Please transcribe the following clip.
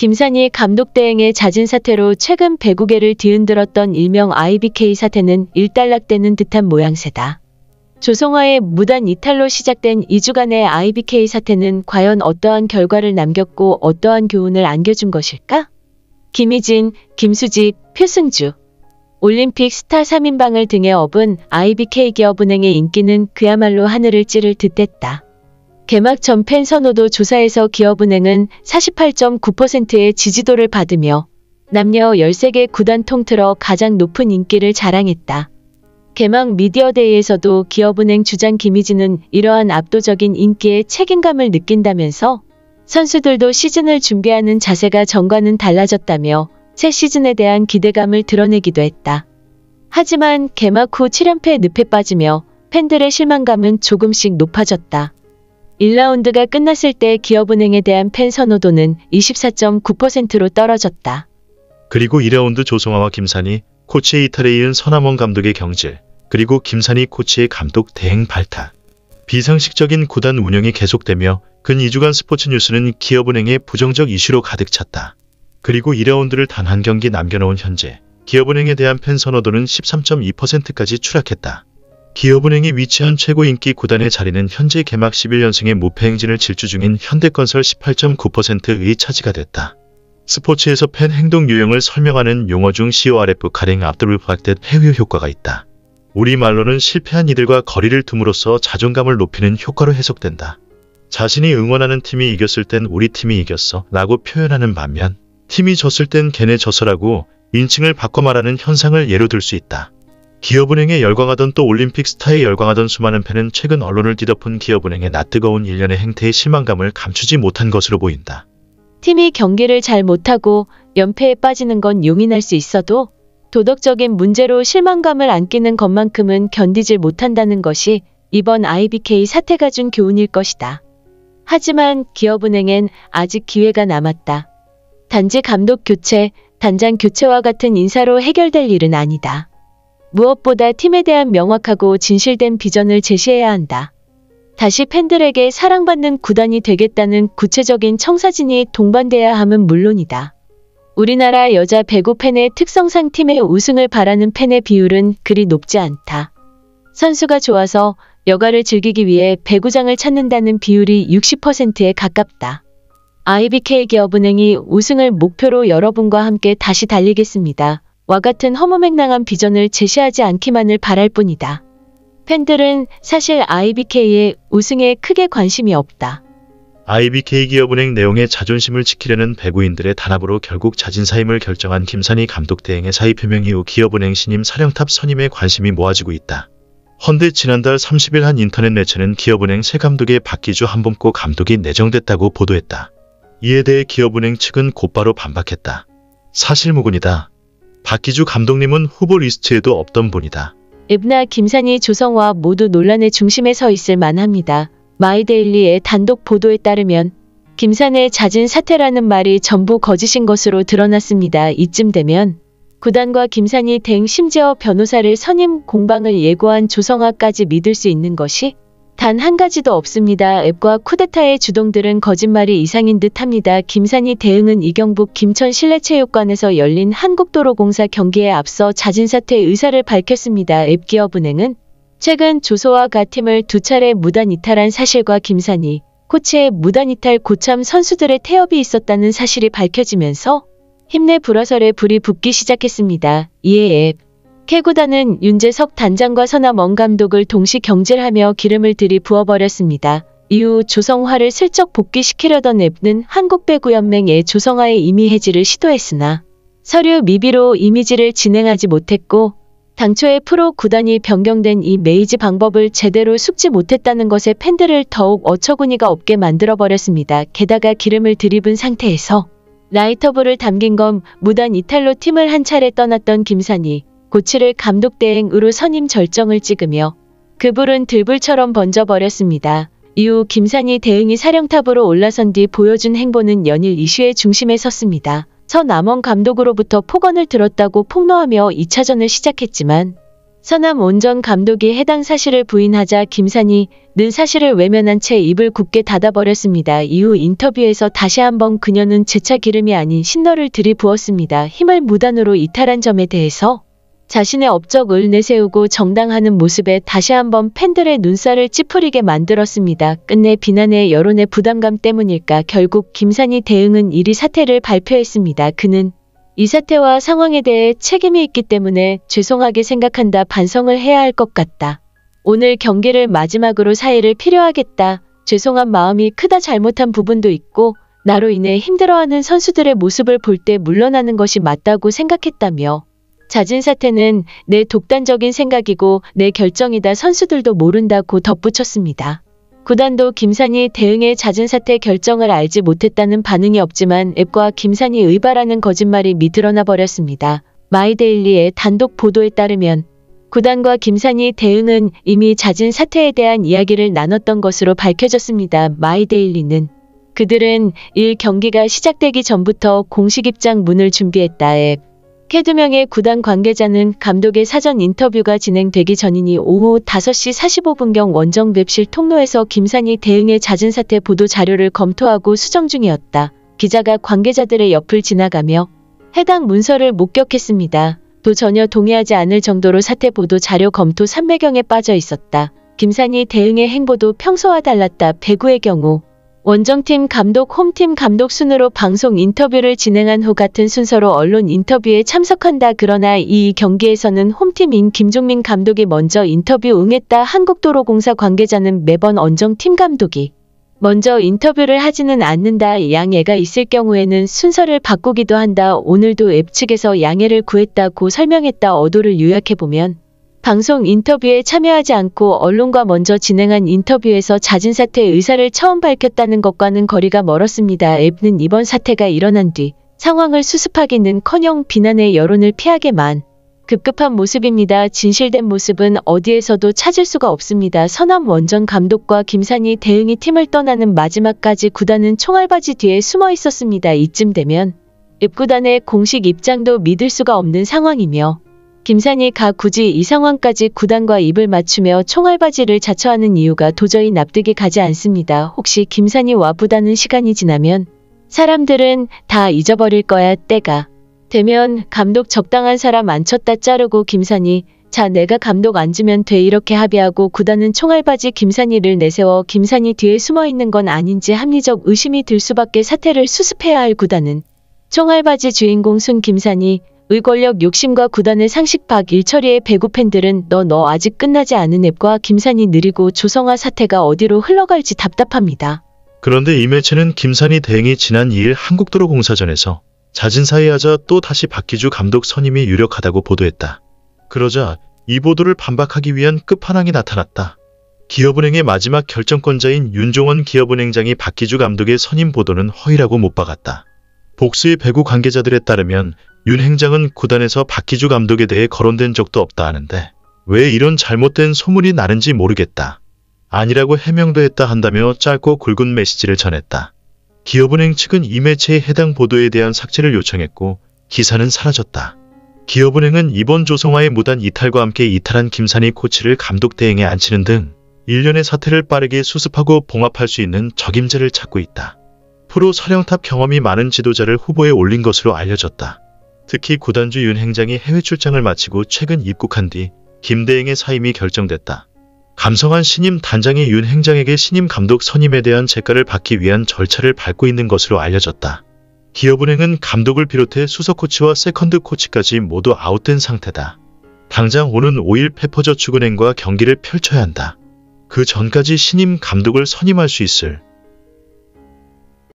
김산희 감독 대행의 잦은 사태로 최근 배구계를 뒤흔들었던 일명 IBK 사태는 일단락되는 듯한 모양새다. 조성화의 무단 이탈로 시작된 2주간의 IBK 사태는 과연 어떠한 결과를 남겼고 어떠한 교훈을 안겨준 것일까? 김희진, 김수지, 표승주. 올림픽 스타 3인방을 등에 업은 IBK 기업은행의 인기는 그야말로 하늘을 찌를 듯 했다. 개막 전 팬 선호도 조사에서 기업은행은 48.9%의 지지도를 받으며 남녀 13개 구단 통틀어 가장 높은 인기를 자랑했다. 개막 미디어데이에서도 기업은행 주장 김희진은 이러한 압도적인 인기에 책임감을 느낀다면서 선수들도 시즌을 준비하는 자세가 전과는 달라졌다며 새 시즌에 대한 기대감을 드러내기도 했다. 하지만 개막 후 7연패에 늪에 빠지며 팬들의 실망감은 조금씩 높아졌다. 1라운드가 끝났을 때 기업은행에 대한 팬 선호도는 24.9%로 떨어졌다. 그리고 2라운드 조성화와 김산희 코치의 이탈에 이은 서남원 감독의 경질, 그리고 김산희 코치의 감독 대행 발탁. 비상식적인 구단 운영이 계속되며 근 2주간 스포츠 뉴스는 기업은행의 부정적 이슈로 가득 찼다. 그리고 2라운드를 단 한 경기 남겨놓은 현재 기업은행에 대한 팬 선호도는 13.2%까지 추락했다. 기업은행이 위치한 최고 인기 구단의 자리는 현재 개막 11연승의 무패 행진을 질주 중인 현대건설 18.9%의 차지가 됐다. 스포츠에서 팬 행동 유형을 설명하는 용어 중 CORF 가령 앞두를 부각된 회유 효과가 있다. 우리말로는 실패한 이들과 거리를 둠으로써 자존감을 높이는 효과로 해석된다. 자신이 응원하는 팀이 이겼을 땐 우리 팀이 이겼어 라고 표현하는 반면 팀이 졌을 땐 걔네 졌어라고 인칭을 바꿔 말하는 현상을 예로 들 수 있다. 기업은행에 열광하던 또 올림픽 스타에 열광하던 수많은 팬은 최근 언론을 뒤덮은 기업은행의 낯뜨거운 일련의 행태에 실망감을 감추지 못한 것으로 보인다. 팀이 경기를 잘 못하고 연패에 빠지는 건 용인할 수 있어도 도덕적인 문제로 실망감을 안기는 것만큼은 견디질 못한다는 것이 이번 IBK 사태가 준 교훈일 것이다. 하지만 기업은행엔 아직 기회가 남았다. 단지 감독 교체, 단장 교체와 같은 인사로 해결될 일은 아니다. 무엇보다 팀에 대한 명확하고 진실된 비전을 제시해야 한다. 다시 팬들에게 사랑받는 구단이 되겠다는 구체적인 청사진이 동반돼야 함은 물론이다. 우리나라 여자 배구 팬의 특성상 팀의 우승을 바라는 팬의 비율은 그리 높지 않다. 선수가 좋아서 여가를 즐기기 위해 배구장을 찾는다는 비율이 60%에 가깝다. IBK 기업은행이 우승을 목표로 여러분과 함께 다시 달리겠습니다. 와 같은 허무맹랑한 비전을 제시하지 않기만을 바랄 뿐이다. 팬들은 사실 IBK의 우승에 크게 관심이 없다. IBK 기업은행 내용의 자존심을 지키려는 배구인들의 단합으로 결국 자진 사임을 결정한 김산희 감독 대행의 사의 표명 이후 기업은행 신임 사령탑 선임에 관심이 모아지고 있다. 헌데 지난달 30일 한 인터넷 매체는 기업은행 새 감독의 박기주 한범코 감독이 내정됐다고 보도했다. 이에 대해 기업은행 측은 곧바로 반박했다. 사실무근이다. 박기주 감독님은 후보 리스트에도 없던 분이다. 읍나 김산희 조성화 모두 논란의 중심에 서 있을 만합니다. 마이데일리의 단독 보도에 따르면 김산의 잦은 사태라는 말이 전부 거짓인 것으로 드러났습니다. 이쯤 되면 구단과 김산희 대행 심지어 변호사를 선임 공방을 예고한 조성화까지 믿을 수 있는 것이 단 한 가지도 없습니다. 앱과 쿠데타의 주동들은 거짓말이 이상인 듯합니다. 김산희 대응은 이경북 김천 실내체육관에서 열린 한국도로공사 경기에 앞서 잦은 사퇴 의사를 밝혔습니다. 앱기업은행은 최근 조소와 팀을 두 차례 무단 이탈한 사실과 김산희 코치의 무단 이탈 고참 선수들의 태업이 있었다는 사실이 밝혀지면서 힘내 불화설에 불이 붙기 시작했습니다. 이에 앱 K구단은 윤재석 단장과 서남원 감독을 동시 경질하며 기름을 들이부어버렸습니다. 이후 조성화를 슬쩍 복귀시키려던 앱는 한국배구연맹에 조성화의 임의 해지를 시도했으나 서류 미비로 이미지를 진행하지 못했고 당초에 프로 구단이 변경된 이 메이지 방법을 제대로 숙지 못했다는 것에 팬들을 더욱 어처구니가 없게 만들어버렸습니다. 게다가 기름을 들이분 상태에서 라이터블을 담긴 건 무단 이탈로 팀을 한 차례 떠났던 김산희 코치를 감독 대행으로 선임 절정을 찍으며 그 불은 들불처럼 번져버렸습니다. 이후 김산희 대행이 사령탑으로 올라선 뒤 보여준 행보는 연일 이슈의 중심에 섰습니다. 서남원 감독으로부터 폭언을 들었다고 폭로하며 2차전을 시작했지만 서남 원정 감독이 해당 사실을 부인하자 김산이 는 사실을 외면한 채 입을 굳게 닫아버렸습니다. 이후 인터뷰에서 다시 한번 그녀는 재차 기름이 아닌 신너를 들이부었습니다. 힘을 무단으로 이탈한 점에 대해서 자신의 업적을 내세우고 정당하는 모습에 다시 한번 팬들의 눈살을 찌푸리게 만들었습니다. 끝내 비난의 여론의 부담감 때문일까 결국 김산이 대응은 1위 사퇴를 발표했습니다. 그는 이 사태와 상황에 대해 책임이 있기 때문에 죄송하게 생각한다. 반성을 해야 할 것 같다. 오늘 경기를 마지막으로 사의를 필요하겠다. 죄송한 마음이 크다. 잘못한 부분도 있고 나로 인해 힘들어하는 선수들의 모습을 볼 때 물러나는 것이 맞다고 생각했다며 잦은 사태는 내 독단적인 생각이고 내 결정이다. 선수들도 모른다고 덧붙였습니다. 구단도 김산이 대응의 잦은 사태 결정을 알지 못했다는 반응이 없지만 앱과 김산이 의발하는 거짓말이 미드러나 버렸습니다. 마이데일리의 단독 보도에 따르면 구단과 김산이 대응은 이미 잦은 사태에 대한 이야기를 나눴던 것으로 밝혀졌습니다. 마이데일리는 그들은 1경기가 시작되기 전부터 공식 입장문을 준비했다. 앱. 두 명의 구단 관계자는 감독의 사전 인터뷰가 진행되기 전이니 오후 5시 45분경 원정 웹실 통로에서 김산이 대응의 잦은 사태 보도 자료를 검토하고 수정 중이었다. 기자가 관계자들의 옆을 지나가며 해당 문서를 목격했습니다. 또 전혀 동의하지 않을 정도로 사태 보도 자료 검토 삼매경에 빠져 있었다. 김산이 대응의 행보도 평소와 달랐다. 배구의 경우 원정팀 감독, 홈팀 감독 순으로 방송 인터뷰를 진행한 후 같은 순서로 언론 인터뷰에 참석한다. 그러나 이 경기에서는 홈팀인 김종민 감독이 먼저 인터뷰 응했다. 한국도로공사 관계자는 매번 원정팀 감독이 먼저 인터뷰를 하지는 않는다. 양해가 있을 경우에는 순서를 바꾸기도 한다. 오늘도 앱 측에서 양해를 구했다고 설명했다. 어도를 요약해보면 방송 인터뷰에 참여하지 않고 언론과 먼저 진행한 인터뷰에서 잦은 사태 의사를 처음 밝혔다는 것과는 거리가 멀었습니다. 앱는 이번 사태가 일어난 뒤 상황을 수습하기는커녕 비난의 여론을 피하게만 급급한 모습입니다. 진실된 모습은 어디에서도 찾을 수가 없습니다. 서남 원정 감독과 김산이 대응이 팀을 떠나는 마지막까지 구단은 총알바지 뒤에 숨어 있었습니다. 이쯤 되면 앱구단의 공식 입장도 믿을 수가 없는 상황이며 김산이가 굳이 이 상황까지 구단과 입을 맞추며 총알바지를 자처하는 이유가 도저히 납득이 가지 않습니다. 혹시 김산이와 부단은 시간이 지나면 사람들은 다 잊어버릴 거야. 때가 되면 감독 적당한 사람 앉혔다 자르고 김산이 자 내가 감독 앉으면 돼 이렇게 합의하고 구단은 총알바지 김산이를 내세워 김산이 뒤에 숨어있는 건 아닌지 합리적 의심이 들 수밖에 사태를 수습해야 할 구단은 총알바지 주인공 순 김산이 의 권력 욕심과 구단의 상식 박 일처리의 배구 팬들은 너 아직 끝나지 않은 앱과 김산이 느리고 조성아 사태가 어디로 흘러갈지 답답합니다. 그런데 이 매체는 김산이 대행이 지난 2일 한국도로공사전에서 잦은 사의하자 또 다시 박기주 감독 선임이 유력하다고 보도했다. 그러자 이 보도를 반박하기 위한 끝판왕이 나타났다. 기업은행의 마지막 결정권자인 윤종원 기업은행장이 박기주 감독의 선임 보도는 허위라고 못 박았다. 복수의 배구 관계자들에 따르면 윤 행장은 구단에서 박기주 감독에 대해 거론된 적도 없다 하는데 왜 이런 잘못된 소문이 나는지 모르겠다. 아니라고 해명도 했다 한다며 짧고 굵은 메시지를 전했다. 기업은행 측은 이 매체의 해당 보도에 대한 삭제를 요청했고 기사는 사라졌다. 기업은행은 이번 조성아의 무단 이탈과 함께 이탈한 김산희 코치를 감독 대행에 앉히는 등 일련의 사태를 빠르게 수습하고 봉합할 수 있는 적임자를 찾고 있다. 프로 설영탑 경험이 많은 지도자를 후보에 올린 것으로 알려졌다. 특히 구단주 윤 행장이 해외 출장을 마치고 최근 입국한 뒤 김 대행의 사임이 결정됐다. 감성한 신임 단장이 윤 행장에게 신임 감독 선임에 대한 재가를 받기 위한 절차를 밟고 있는 것으로 알려졌다. 기업은행은 감독을 비롯해 수석 코치와 세컨드 코치까지 모두 아웃된 상태다. 당장 오는 5일 페퍼저축은행과 경기를 펼쳐야 한다. 그 전까지 신임 감독을 선임할 수 있을